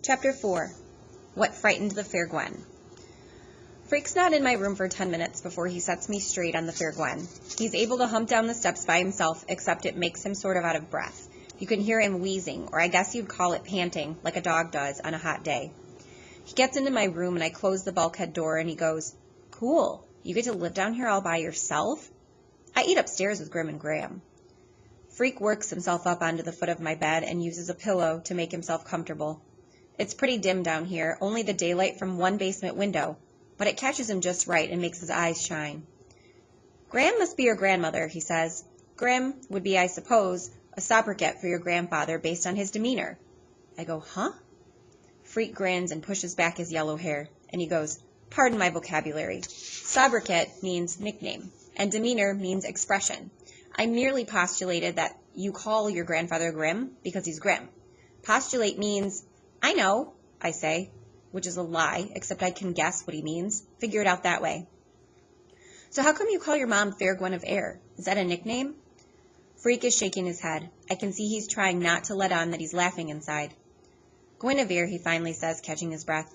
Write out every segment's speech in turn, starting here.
Chapter 4. What Frightened the Fair Gwen. Freak's not in my room for 10 minutes before he sets me straight on the Fair Gwen. He's able to hump down the steps by himself, except it makes him sort of out of breath. You can hear him wheezing, or I guess you'd call it panting, like a dog does on a hot day. He gets into my room and I close the bulkhead door and he goes, "Cool, you get to live down here all by yourself?" I eat upstairs with Grim and Graham. Freak works himself up onto the foot of my bed and uses a pillow to make himself comfortable. It's pretty dim down here, only the daylight from one basement window, but it catches him just right and makes his eyes shine. "Graham must be your grandmother," he says. "Grim would be, I suppose, a sobriquet for your grandfather based on his demeanor." I go, "Huh?" Freak grins and pushes back his yellow hair, and he goes, "Pardon my vocabulary. Sobriquet means nickname, and demeanor means expression. I merely postulated that you call your grandfather Grim because he's grim. Postulate means, 'I know,' I say, which is a lie, except I can guess what he means. Figure it out that way." "So how come you call your mom Fairguinevere? Is that a nickname?" Freak is shaking his head. I can see he's trying not to let on that he's laughing inside. "Guinevere," he finally says, catching his breath.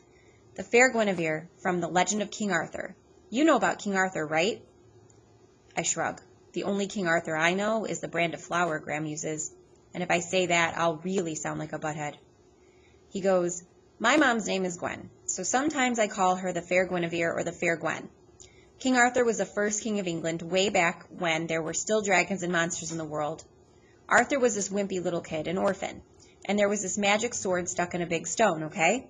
"The Fair Guinevere from the Legend of King Arthur. You know about King Arthur, right?" I shrug. The only King Arthur I know is the brand of flour Graham uses, and if I say that, I'll really sound like a butthead. He goes, "My mom's name is Gwen, so sometimes I call her the Fair Guinevere or the Fair Gwen. King Arthur was the first king of England way back when there were still dragons and monsters in the world. Arthur was this wimpy little kid, an orphan, and there was this magic sword stuck in a big stone, okay?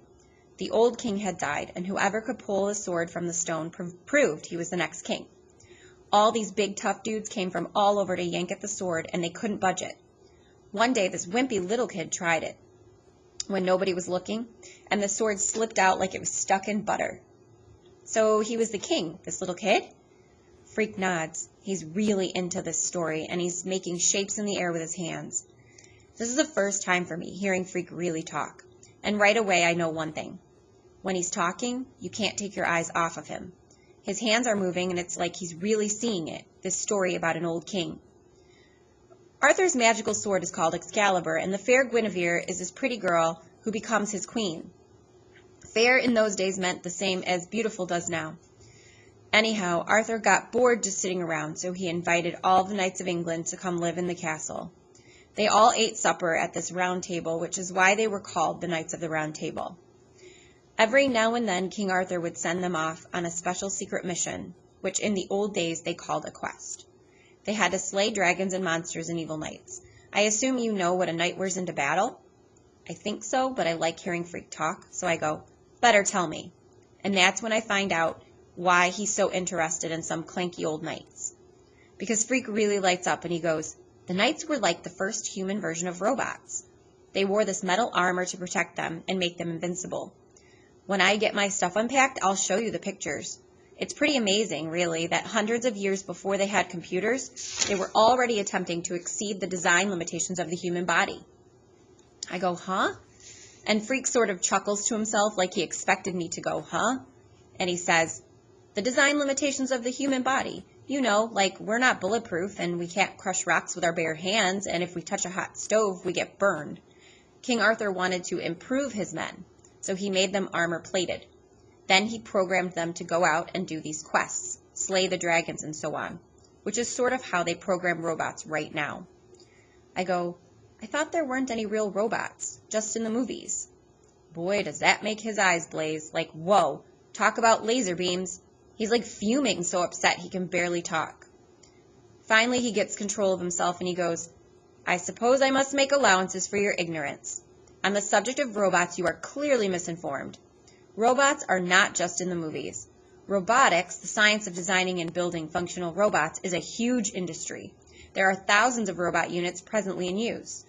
The old king had died, and whoever could pull the sword from the stone proved he was the next king. All these big tough dudes came from all over to yank at the sword, and they couldn't budge it. One day this wimpy little kid tried it, when nobody was looking, and the sword slipped out like it was stuck in butter. So he was the king, this little kid?" Freak nods. He's really into this story, and he's making shapes in the air with his hands. This is the first time for me, hearing Freak really talk. And right away I know one thing. When he's talking, you can't take your eyes off of him. His hands are moving, and it's like he's really seeing it, this story about an old king. "Arthur's magical sword is called Excalibur, and the Fair Guinevere is this pretty girl who becomes his queen. Fair in those days meant the same as beautiful does now. Anyhow, Arthur got bored just sitting around, so he invited all the knights of England to come live in the castle. They all ate supper at this round table, which is why they were called the Knights of the Round Table. Every now and then King Arthur would send them off on a special secret mission, which in the old days they called a quest. They had to slay dragons and monsters and evil knights. I assume you know what a knight wears into battle?" I think so, but I like hearing Freak talk, so I go, "Better tell me." And that's when I find out why he's so interested in some clanky old knights. Because Freak really lights up and he goes, "The knights were like the first human version of robots. They wore this metal armor to protect them and make them invincible. When I get my stuff unpacked, I'll show you the pictures. It's pretty amazing, really, that hundreds of years before they had computers, they were already attempting to exceed the design limitations of the human body." I go, "Huh?" And Freak sort of chuckles to himself like he expected me to go, "Huh?" And he says, "The design limitations of the human body. You know, like we're not bulletproof and we can't crush rocks with our bare hands, and if we touch a hot stove, we get burned. King Arthur wanted to improve his men, so he made them armor-plated. Then he programmed them to go out and do these quests, slay the dragons and so on, which is sort of how they program robots right now." I go, "I thought there weren't any real robots, just in the movies." Boy, does that make his eyes blaze, like, whoa, talk about laser beams. He's like fuming, so upset he can barely talk. Finally, he gets control of himself and he goes, "I suppose I must make allowances for your ignorance. On the subject of robots, you are clearly misinformed. Robots are not just in the movies. Robotics, the science of designing and building functional robots, is a huge industry. There are thousands of robot units presently in use.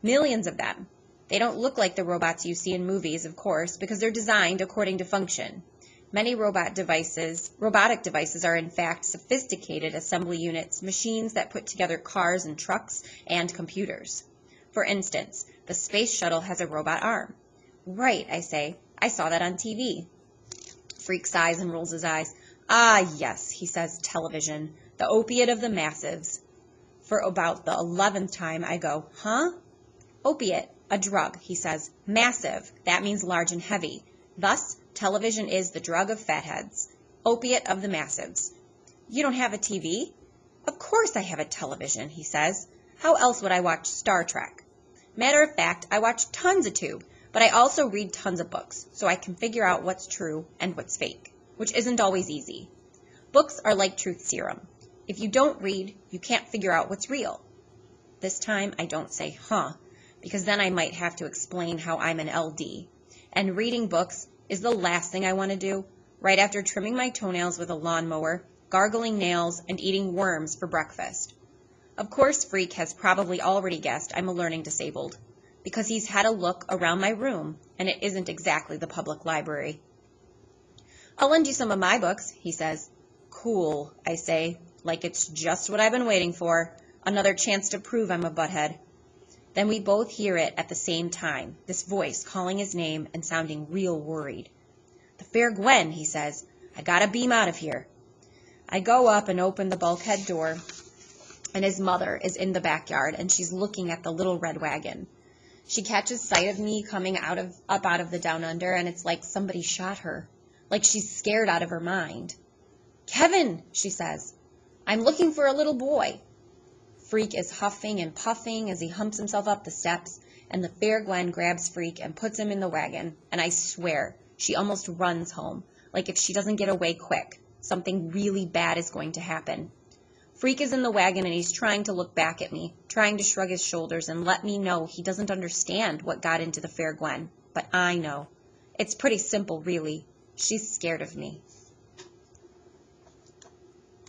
Millions of them. They don't look like the robots you see in movies, of course, because they're designed according to function. Many robotic devices are in fact sophisticated assembly units, machines that put together cars and trucks and computers. For instance, the space shuttle has a robot arm." "Right," I say. "I saw that on TV." Freak sighs and rolls his eyes. "Ah, yes," he says, "television, the opiate of the masses." For about the 11th time, I go, "Huh?" "Opiate. A drug, he says. Massive. That means large and heavy. Thus, television is the drug of fatheads. Opiate of the massives. You don't have a TV? Of course I have a television, he says. How else would I watch Star Trek? Matter of fact, I watch tons of tube, but I also read tons of books, so I can figure out what's true and what's fake, which isn't always easy. Books are like truth serum. If you don't read, you can't figure out what's real. This time I don't say, huh, because then I might have to explain how I'm an LD. And reading books is the last thing I want to do, right after trimming my toenails with a lawnmower, gargling nails, and eating worms for breakfast. Of course, Freak has probably already guessed I'm a learning disabled, because he's had a look around my room, and it isn't exactly the public library. I'll lend you some of my books, he says. Cool, I say, like it's just what I've been waiting for, another chance to prove I'm a butthead. Then we both hear it at the same time, this voice calling his name and sounding real worried. The Fair Gwen, he says. I gotta beam out of here. I go up and open the bulkhead door, and his mother is in the backyard, and she's looking at the little red wagon. She catches sight of me coming up out of the down under, and it's like somebody shot her, like she's scared out of her mind. Kevin, she says, I'm looking for a little boy. Freak is huffing and puffing as he humps himself up the steps, and the Fair Gwen grabs Freak and puts him in the wagon, and I swear she almost runs home, like if she doesn't get away quick, something really bad is going to happen. Freak is in the wagon, and he's trying to look back at me, trying to shrug his shoulders and let me know he doesn't understand what got into the Fair Gwen, but I know. It's pretty simple, really. She's scared of me.